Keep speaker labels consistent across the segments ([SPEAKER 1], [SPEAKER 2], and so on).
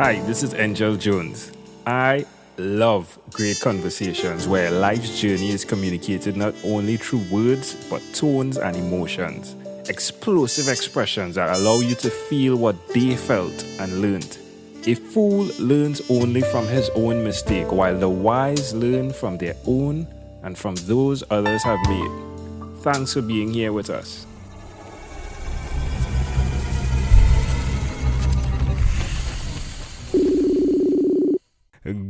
[SPEAKER 1] Hi, this is Engel Jones. I love great conversations where life's journey is communicated not only through words, but tones and emotions. Explosive expressions that allow you to feel what they felt and learned. A fool learns only from his own mistake, while the wise learn from their own and from those others have made. Thanks for being here with us.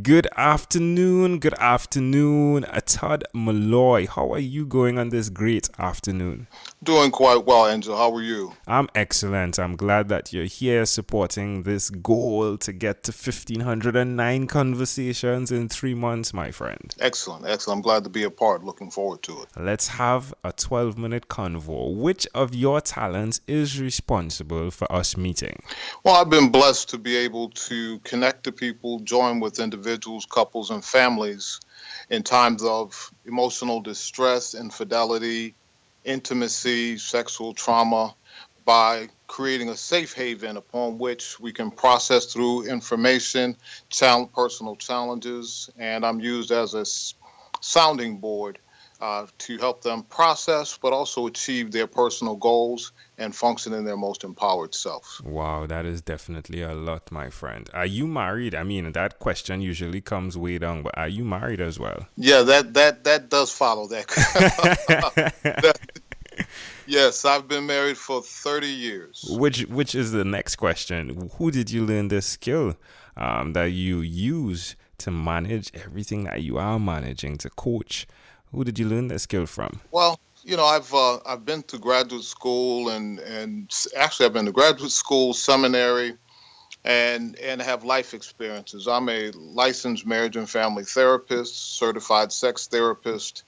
[SPEAKER 1] Good afternoon, Todd Malloy. How are you going on this great afternoon?
[SPEAKER 2] Doing quite well, Angel. How are you?
[SPEAKER 1] I'm excellent. I'm glad that you're here supporting this goal to get to 1,509 conversations in 3 months, my friend.
[SPEAKER 2] Excellent, excellent. I'm glad to be a part. Looking forward to it.
[SPEAKER 1] Let's have a 12-minute convo. Which of your talents is responsible for us meeting?
[SPEAKER 2] Well, I've been blessed to be able to connect to people, join with individuals, couples, and families in times of emotional distress, infidelity, intimacy, sexual trauma, by creating a safe haven upon which we can process through information, personal challenges, and I'm used as a sounding board to help them process, but also achieve their personal goals and function in their most empowered self.
[SPEAKER 1] Wow, that is definitely a lot, my friend. Are you married? I mean, that question usually comes way down, but are you married as well?
[SPEAKER 2] Yeah, that does follow that. Yes, I've been married for 30 years.
[SPEAKER 1] Which is the next question. Who did you learn this skill that you use to manage everything that you are managing, to coach? Who did you learn that skill from?
[SPEAKER 2] Well, I've been to graduate school and actually I've been to graduate school, seminary, and have life experiences. I'm a licensed marriage and family therapist, certified sex therapist,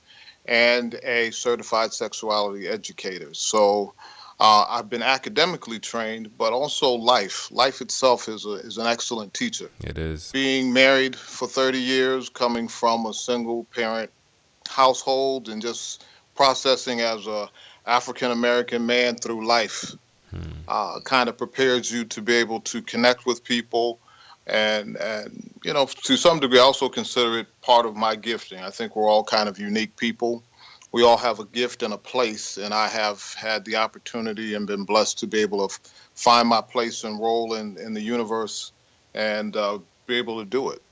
[SPEAKER 2] and a certified sexuality educator. So I've been academically trained, but also life. Life itself is an excellent teacher.
[SPEAKER 1] It is.
[SPEAKER 2] Being married for 30 years, coming from a single parent household, and just processing as a African American man through life kind of prepares you to be able to connect with people. And to some degree, I also consider it part of my gifting. I think we're all kind of unique people. We all have a gift and a place, and I have had the opportunity and been blessed to be able to find my place and role in the universe and be able to do it.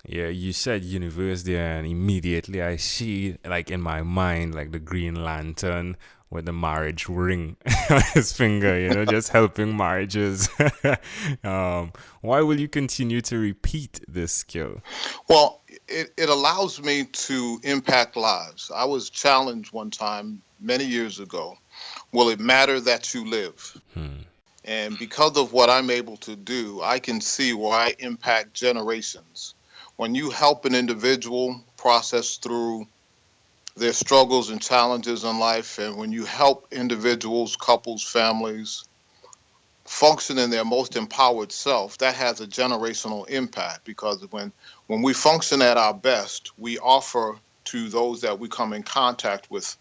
[SPEAKER 1] Yeah, you said university, and immediately I see, like in my mind, like the Green Lantern with the marriage ring on his finger, just helping marriages. Why will you continue to repeat this skill?
[SPEAKER 2] Well, it allows me to impact lives. I was challenged one time many years ago. Will it matter that you live? And because of what I'm able to do, I can see where I impact generations. When you help an individual process through their struggles and challenges in life, and when you help individuals, couples, families function in their most empowered self, that has a generational impact, because when we function at our best, we offer to those that we come in contact with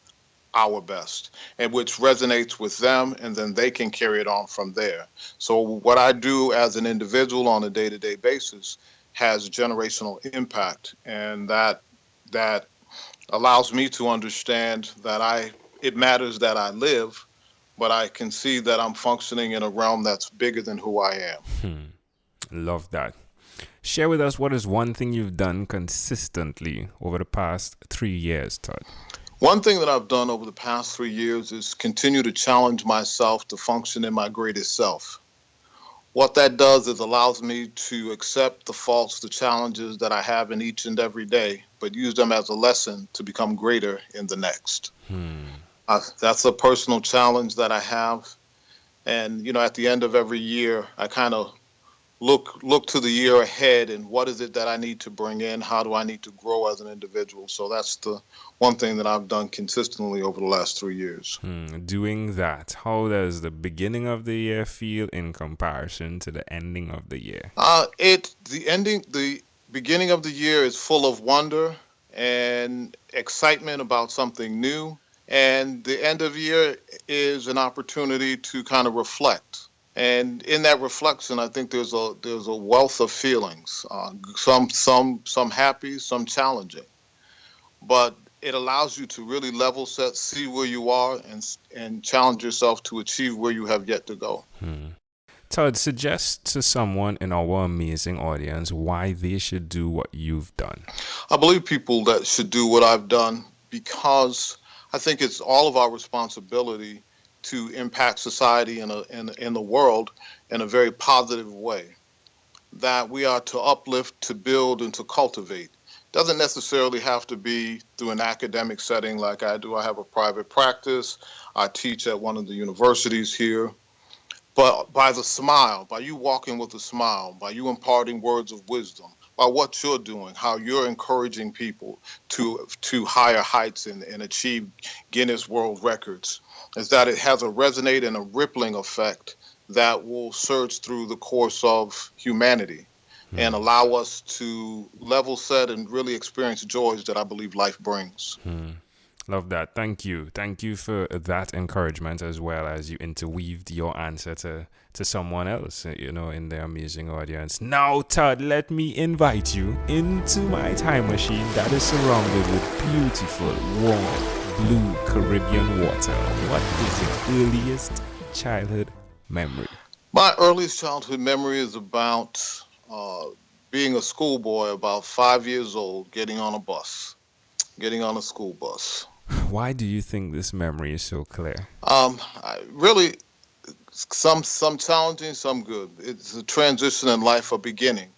[SPEAKER 2] our best, and which resonates with them, and then they can carry it on from there. So what I do as an individual on a day-to-day basis has generational impact, and that allows me to understand that it matters that I live, but I can see that I'm functioning in a realm that's bigger than who I am.
[SPEAKER 1] Love that. Share with us what is one thing you've done consistently over the past 3 years, Todd.
[SPEAKER 2] One thing that I've done over the past 3 years is continue to challenge myself to function in my greatest self. What that does is allows me to accept the faults, the challenges that I have in each and every day, but use them as a lesson to become greater in the next. That's a personal challenge that I have. And, at the end of every year, I kind of look to the year ahead, and what is it that I need to bring in? How do I need to grow as an individual? So that's the one thing that I've done consistently over the last 3 years.
[SPEAKER 1] Doing that, how does the beginning of the year feel in comparison to the ending of the year?
[SPEAKER 2] The beginning of the year is full of wonder and excitement about something new. And the end of the year is an opportunity to kind of reflect And in that reflection, I think there's a wealth of feelings. Some happy, some challenging, but it allows you to really level set, see where you are, and challenge yourself to achieve where you have yet to go.
[SPEAKER 1] Todd, suggest to someone in our amazing audience why they should do what you've done.
[SPEAKER 2] I believe people that should do what I've done because I think it's all of our responsibility to impact society in the world in a very positive way. That we are to uplift, to build, and to cultivate. Doesn't necessarily have to be through an academic setting like I do. I have a private practice. I teach at one of the universities here. But by the smile, by you walking with a smile, by you imparting words of wisdom, by what you're doing, how you're encouraging people to higher heights and achieve Guinness World Records, is that it has a resonate and a rippling effect that will surge through the course of humanity and allow us to level set and really experience joys that I believe life brings.
[SPEAKER 1] Love that. Thank you. Thank you for that encouragement as well as you interweaved your answer to someone else, in their amazing audience. Now, Todd, let me invite you into my time machine that is surrounded with beautiful, warm, blue Caribbean water. What is your earliest childhood memory?
[SPEAKER 2] My earliest childhood memory is about being a schoolboy, about 5 years old, getting on a school bus.
[SPEAKER 1] Why do you think this memory is so clear?
[SPEAKER 2] Really, some challenging, some good. It's a transition in life, a beginning,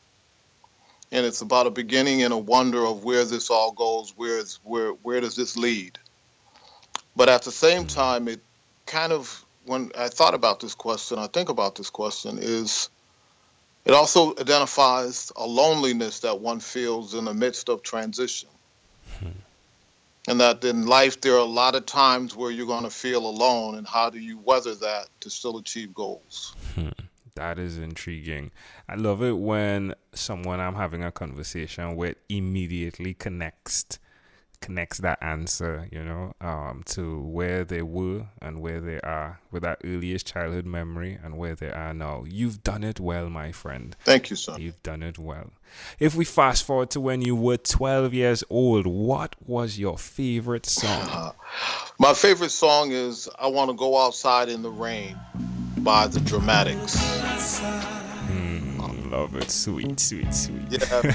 [SPEAKER 2] and it's about a beginning and a wonder of where this all goes. Where does this lead? But at the same time, it kind of when I thought about this question, I think about this question is it also identifies a loneliness that one feels in the midst of transition. And that in life, there are a lot of times where you're going to feel alone, and how do you weather that to still achieve goals?
[SPEAKER 1] That is intriguing. I love it when someone I'm having a conversation with immediately connects that answer, to where they were and where they are with that earliest childhood memory and where they are now. You've done it well, my friend.
[SPEAKER 2] Thank you, sir.
[SPEAKER 1] You've done it well. If we fast forward to when you were 12 years old, what was your favorite song?
[SPEAKER 2] My favorite song is I Want to Go Outside in the Rain by the Dramatics.
[SPEAKER 1] Love it. Sweet, sweet, sweet.
[SPEAKER 2] Yeah.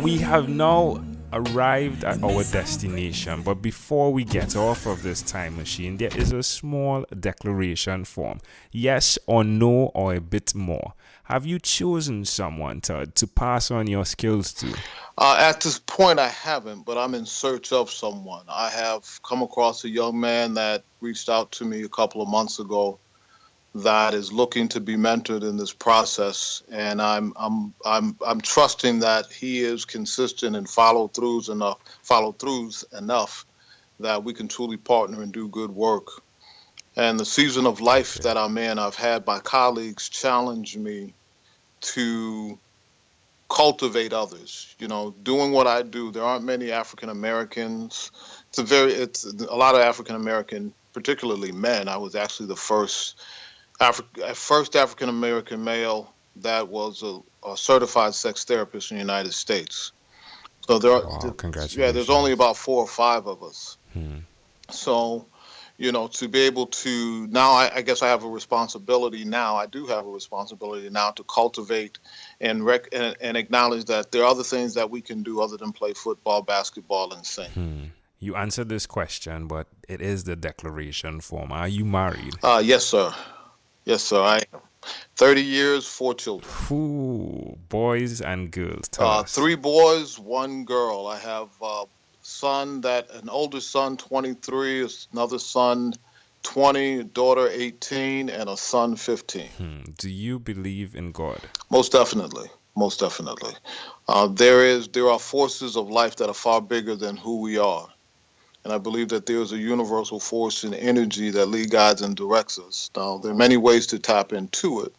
[SPEAKER 1] We have now arrived at our destination, but before we get off of this time machine, there is a small declaration form. Yes or no, or a bit more. Have you chosen someone, Todd, to pass on your skills to?
[SPEAKER 2] At this point, I haven't, but I'm in search of someone. I have come across a young man that reached out to me a couple of months ago that is looking to be mentored in this process, and I'm trusting that he is consistent and follow throughs enough that we can truly partner and do good work. And the season of life that I'm in, I've had my colleagues challenge me to cultivate others. Doing what I do, there aren't many African Americans. It's a lot of African American, particularly men. I was actually the first African American male that was a certified sex therapist in the United States. So
[SPEAKER 1] congratulations.
[SPEAKER 2] There's only about 4 or 5 of us. So, to be able to now, I guess I have a responsibility now. I do have a responsibility now to cultivate and acknowledge that there are other things that we can do other than play football, basketball, and sing.
[SPEAKER 1] You answered this question, but it is the declaration form. Are you married?
[SPEAKER 2] Yes, sir. Yes, sir. I am. 30 years, 4 children.
[SPEAKER 1] Ooh, boys and girls.
[SPEAKER 2] 3 boys, 1 girl. I have an older son, 23, another son, 20, a daughter, 18, and a son, 15.
[SPEAKER 1] Do you believe in God?
[SPEAKER 2] Most definitely. Most definitely. There are forces of life that are far bigger than who we are. And I believe that there is a universal force and energy that leads, guides, and directs us. Now, there are many ways to tap into it.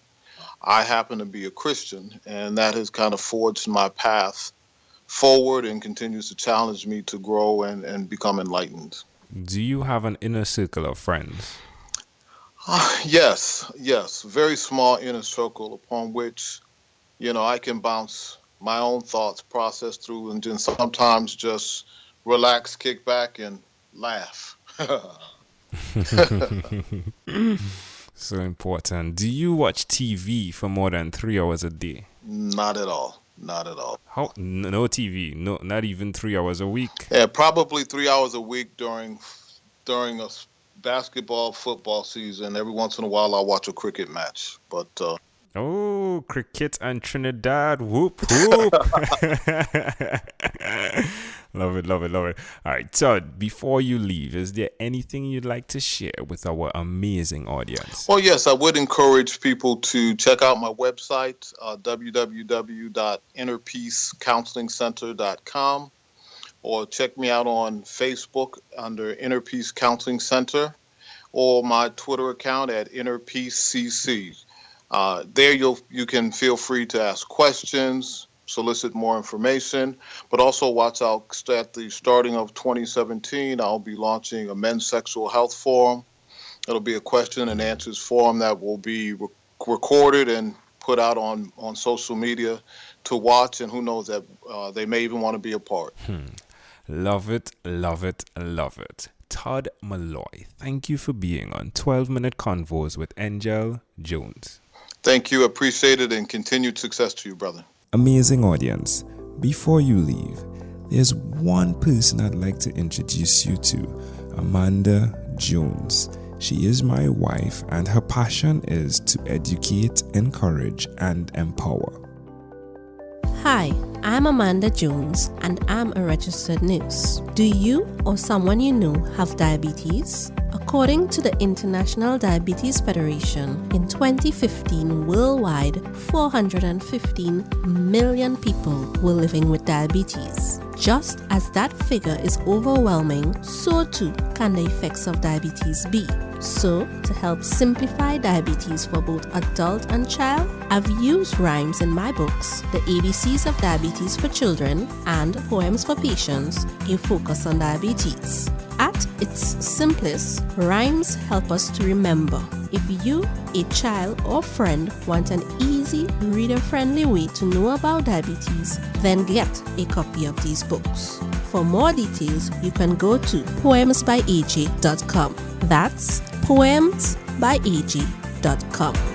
[SPEAKER 2] I happen to be a Christian, and that has kind of forged my path forward and continues to challenge me to grow and become enlightened.
[SPEAKER 1] Do you have an inner circle of friends?
[SPEAKER 2] Yes, very small inner circle upon which, I can bounce my own thoughts, process through, and then sometimes just relax, kick back, and laugh.
[SPEAKER 1] So important. Do you watch TV for more than 3 hours a day?
[SPEAKER 2] Not at all. Not at all.
[SPEAKER 1] How? No TV. No, not even 3 hours a week.
[SPEAKER 2] Yeah, probably 3 hours a week during a basketball, football season. Every once in a while, I'll watch a cricket match. But
[SPEAKER 1] Oh, cricket and Trinidad. Whoop, whoop. Love it, love it, love it. All right, Todd, before you leave, is there anything you'd like to share with our amazing audience?
[SPEAKER 2] well, yes, I would encourage people to check out my website, www.innerpeacecounselingcenter.com, or check me out on Facebook under Inner Peace Counseling Center, or my Twitter account at InnerPeaceCC. There you can feel free to ask questions, solicit more information, but also watch out at the starting of 2017, I'll be launching a men's sexual health forum. It'll be a question and answers forum that will be recorded and put out on social media to watch, and who knows that they may even want to be a part.
[SPEAKER 1] Love it, love it, love it. Todd Malloy, thank you for being on 12-Minute Convos with Engel Jones.
[SPEAKER 2] Thank you, appreciate it, and continued success to you, brother.
[SPEAKER 1] Amazing audience, before you leave, there's one person I'd like to introduce you to, Amanda Jones. She is my wife, and her passion is to educate, encourage, and empower.
[SPEAKER 3] Hi, I'm Amanda Jones, and I'm a registered nurse. Do you or someone you know have diabetes? According to the International Diabetes Federation, in 2015, worldwide, 415 million people were living with diabetes. Just as that figure is overwhelming, so too can the effects of diabetes be. So, to help simplify diabetes for both adult and child, I've used rhymes in my books, The ABCs of Diabetes for Children and Poems for Patients, a focus on diabetes. At its simplest, rhymes help us to remember. If you, a child or friend, want an easy, reader-friendly way to know about diabetes, then get a copy of these books. For more details, you can go to poemsbyaj.com. That's poemsbyaj.com.